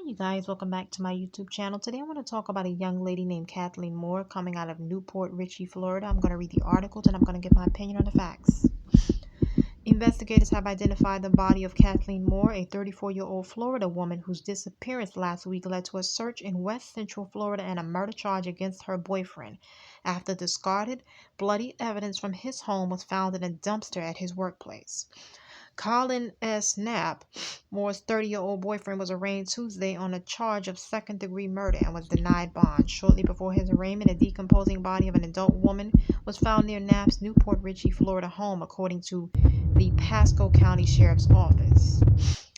you guys, welcome back to my YouTube channel. Today I want to talk about a young lady named Kathleen Moore coming out of Newport Richey, Florida. I'm going to read the article and I'm going to give my opinion on the facts. Investigators have identified the body of Kathleen Moore, a 34-year-old Florida woman whose disappearance last week led to a search in West Central Florida and a murder charge against her boyfriend after discarded, bloody evidence from his home was found in a dumpster at his workplace. Colin S. Knapp, Moore's 30-year-old boyfriend, was arraigned Tuesday on a charge of second-degree murder and was denied bond. Shortly before his arraignment, a decomposing body of an adult woman was found near Knapp's Newport Richey, Florida home, according to the Pasco County Sheriff's Office.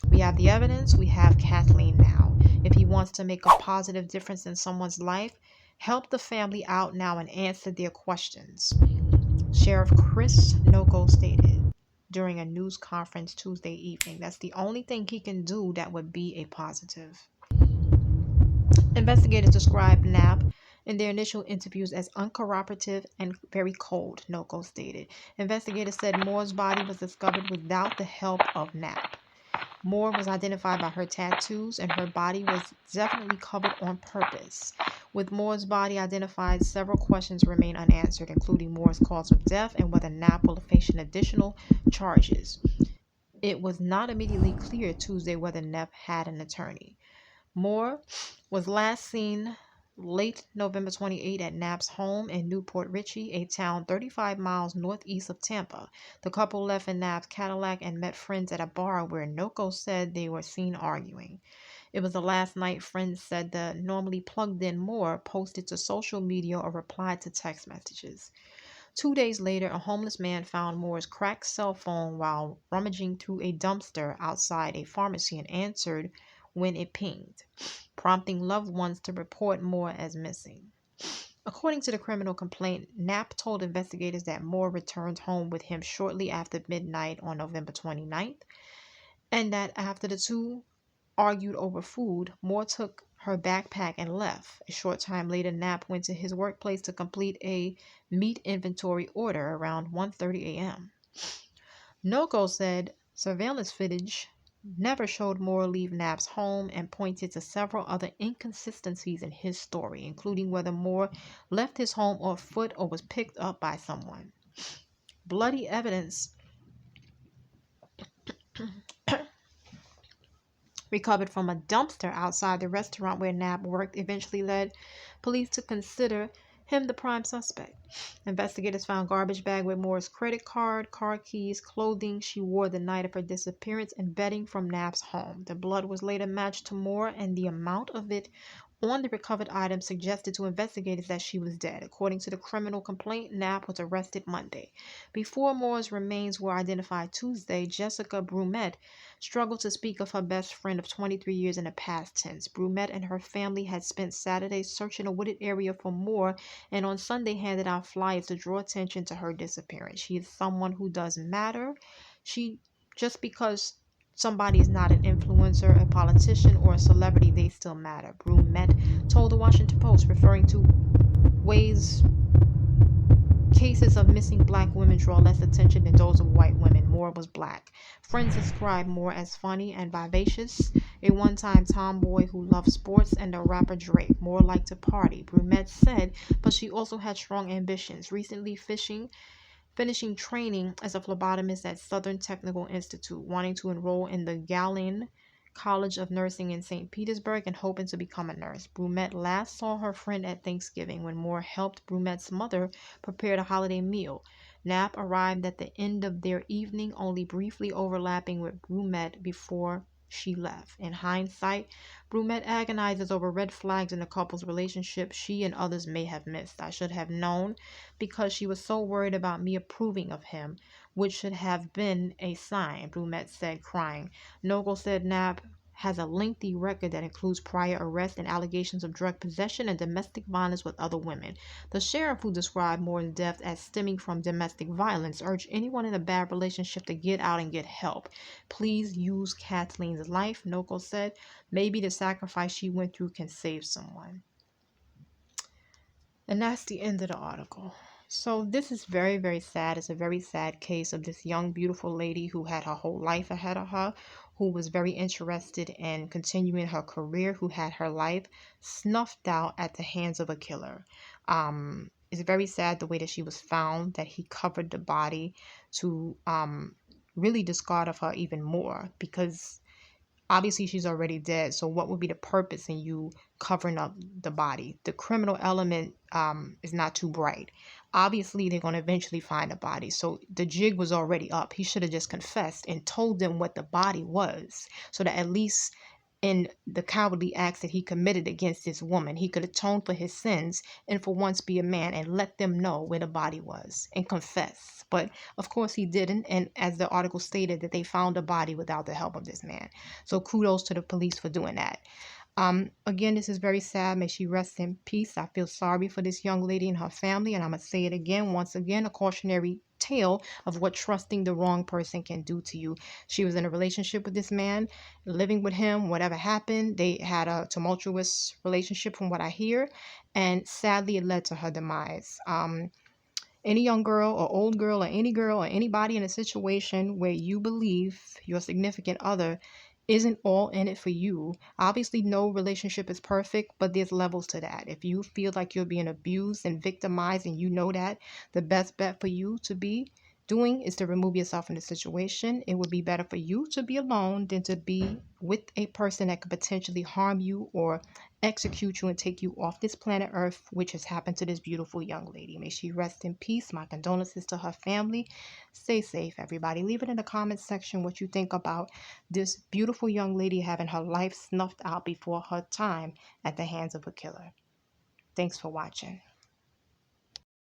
We have the evidence. We have Kathleen now. If he wants to make a positive difference in someone's life, help the family out now and answer their questions, Sheriff Chris Noko stated during a news conference Tuesday evening. That's the only thing he can do that would be a positive. Investigators described Knapp in their initial interviews as uncooperative and very cold, Noko stated. Investigators said Moore's body was discovered without the help of Knapp. Moore was identified by her tattoos, and her body was definitely covered on purpose. With Moore's body identified, several questions remain unanswered, including Moore's cause of death and whether Knapp will face additional charges. It was not immediately clear Tuesday whether Knapp had an attorney. Moore was last seen late November 28 at Knapp's home in Newport Richey, a town 35 miles northeast of Tampa. The couple left in Knapp's Cadillac and met friends at a bar where Noko said they were seen arguing. It was the last night friends said the normally plugged-in Moore posted to social media or replied to text messages. 2 days later, a homeless man found Moore's cracked cell phone while rummaging through a dumpster outside a pharmacy and answered when it pinged, prompting loved ones to report Moore as missing. According to the criminal complaint, Knapp told investigators that Moore returned home with him shortly after midnight on November 29th, and that after the two argued over food, Moore took her backpack and left. A short time later, Knapp went to his workplace to complete a meat inventory order around 1:30 a.m. Noko said surveillance footage never showed Moore leave Knapp's home and pointed to several other inconsistencies in his story, including whether Moore left his home on foot or was picked up by someone. Bloody evidence recovered from a dumpster outside the restaurant where Knapp worked eventually led police to consider him the prime suspect. Investigators found garbage bag with Moore's credit card, car keys, clothing she wore the night of her disappearance, and bedding from Knapp's home. The blood was later matched to Moore, and the amount of it on the recovered item suggested to investigators that she was dead. According to the criminal complaint, Knapp was arrested Monday. Before Moore's remains were identified Tuesday, Jessica Brumette struggled to speak of her best friend of 23 years in the past tense. Brumette and her family had spent Saturday searching a wooded area for Moore, and on Sunday handed out flyers to draw attention to her disappearance. She is someone who does matter. Just because somebody is not an influencer, a politician, or a celebrity, they still matter, Brumette told the Washington Post, referring to ways cases of missing black women draw less attention than those of white women. Moore was black. Friends described Moore as funny and vivacious, a one-time tomboy who loved sports, and the rapper Drake. Moore liked to party, Brumette said, but she also had strong ambitions. Recently finishing training as a phlebotomist at Southern Technical Institute, wanting to enroll in the Galen College of Nursing in St. Petersburg, and hoping to become a nurse. Brumette last saw her friend at Thanksgiving when Moore helped Brumette's mother prepare the holiday meal. Knapp arrived at the end of their evening, only briefly overlapping with Brumette before she left. In hindsight, Brumette agonizes over red flags in the couple's relationship she and others may have missed. I should have known because she was so worried about me approving of him, which should have been a sign, Brumette said, crying. Nogel said Knapp has a lengthy record that includes prior arrests and allegations of drug possession and domestic violence with other women. The sheriff, who described Moore's death as stemming from domestic violence, urged anyone in a bad relationship to get out and get help. Please use Kathleen's life, Noko said. Maybe the sacrifice she went through can save someone. And that's the end of the article. So this is very, very sad. It's a very sad case of this young, beautiful lady who had her whole life ahead of her, who was very interested in continuing her career, who had her life snuffed out at the hands of a killer. It's very sad the way that she was found, that he covered the body to really discard of her even more, because obviously she's already dead. So what would be the purpose in you covering up the body? The criminal element is not too bright. Obviously they're going to eventually find the body, so the jig was already up. He should have just confessed and told them what the body was, so that at least in the cowardly acts that he committed against this woman, he could atone for his sins and for once be a man and let them know where the body was and confess. But of course he didn't, and as the article stated, that they found the body without the help of this man. So kudos to the police for doing that. Again, this is very sad. May she rest in peace. I feel sorry for this young lady and her family, and I'm going to say it again, once again, a cautionary tale of what trusting the wrong person can do to you. She was in a relationship with this man, living with him. Whatever happened, they had a tumultuous relationship from what I hear, and sadly it led to her demise. Any young girl or old girl or anybody in a situation where you believe your significant other isn't all in it for you. Obviously, no relationship is perfect, but there's levels to that. If you feel like you're being abused and victimized and you know that, the best bet for you to be doing is to remove yourself from the situation. It would be better for you to be alone than to be with a person that could potentially harm you or execute you and take you off this planet Earth, which has happened to this beautiful young lady. May she rest in peace. My condolences to her family. Stay safe, everybody. Leave it in the comments section what you think about this beautiful young lady having her life snuffed out before her time at the hands of a killer. Thanks for watching.